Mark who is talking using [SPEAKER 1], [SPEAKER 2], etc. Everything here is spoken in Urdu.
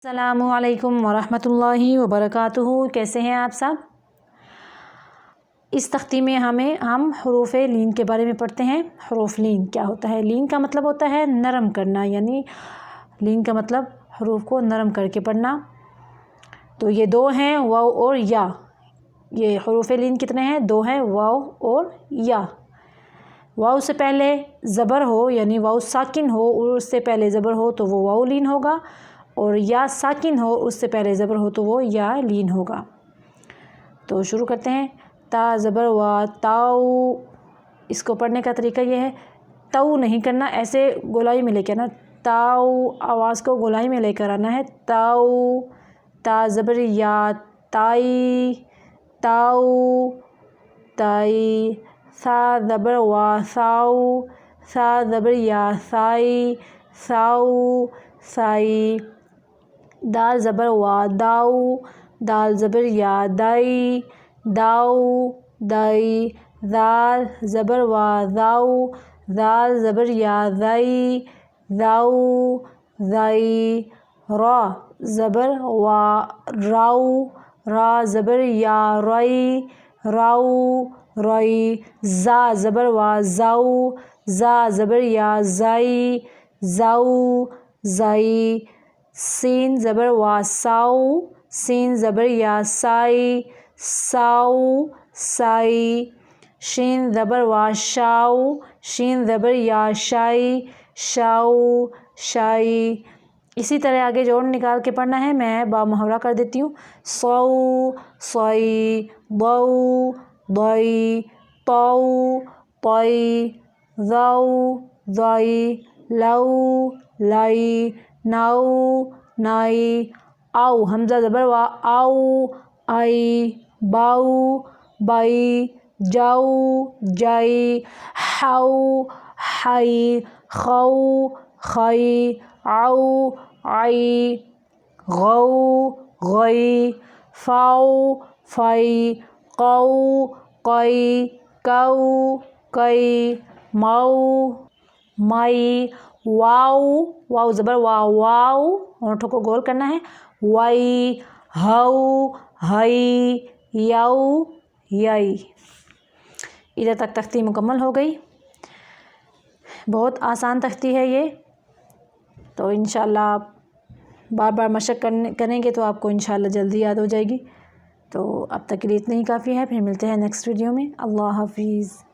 [SPEAKER 1] السلام علیکم ورحمۃ اللہ وبرکاتہ۔ کیسے ہیں آپ سب؟ اس تختی میں ہم حروف لین کے بارے میں پڑھتے ہیں۔ حروف لین کیا ہوتا ہے؟ لین کا مطلب ہوتا ہے نرم کرنا، یعنی لین کا مطلب حروف کو نرم کر کے پڑھنا۔ تو یہ دو ہیں، واو اور یا۔ یہ حروف لین کتنے ہیں؟ دو ہیں، واو اور یا۔ واو سے پہلے زبر ہو، یعنی واو ساکن ہو اور اس سے پہلے زبر ہو تو وہ واو لین ہوگا، اور یا ساکن ہو اس سے پہلے زبر ہو تو وہ یا لین ہوگا۔ تو شروع کرتے ہیں۔ تا زبر وا، تاؤ۔ اس کو پڑھنے کا طریقہ یہ ہے، تو نہیں کرنا، ایسے گولائی میں لے کے آنا، تاؤ، آواز کو گولائی میں لے کر آنا ہے، تاؤ۔ تا زبر یا، تائی، تاؤ، تائی۔ سا زبر وا، ساؤ، سا زبر یا، سائی، ساؤ، سائی۔ دال زبر وا، داؤ، دال زبر یا، دائی، داؤ، دائی۔ زال زبر وا، زاؤ، زال زبر یا، زائی، زاؤ، زائی۔ را زبر وا، راؤ، را زبر یا، رائی، راؤ، رائی۔ زا زبر وا، زاؤ، زا زبر یا، زائی، زاؤ، زائی۔ سین زبر وا، ساؤ، سین زبر یا، سائی، ساؤ، سائی۔ شین زبر وا، شاؤ، شین زبر یا، شائی، شاؤ، شائی۔ اسی طرح آگے جوڑ نکال کے پڑھنا ہے۔ میں با محاورہ کر دیتی ہوں۔ صو، صوئی، ضو، ضوئی، طو، طوئی، ضو، ضوئی، لو، لائی، نو، نائی۔ آؤ حمزہ زبر وا، آؤ، آئی، باؤ، بائی، جاؤ، جائی۔ حاؤ، حائی، خو، خوئی، عو، عئی، غو، غوئی۔ فاؤ، فائی، قو، قوئی، کو، کوئی۔ ماؤ، مائی۔ واؤ، واؤ زبر وا، واؤ، ہونٹوں کو گول کرنا ہے، وائی، ہو، ہئی، یو، یئی۔ ادھر تک تختی مکمل ہو گئی۔ بہت آسان تختی ہے یہ، تو انشاءاللہ آپ بار بار مشق کریں گے تو آپ کو انشاءاللہ جلدی یاد ہو جائے گی۔ تو اب تک کے لیے اتنا ہی کافی ہے، پھر ملتے ہیں نیکسٹ ویڈیو میں۔ اللہ حافظ۔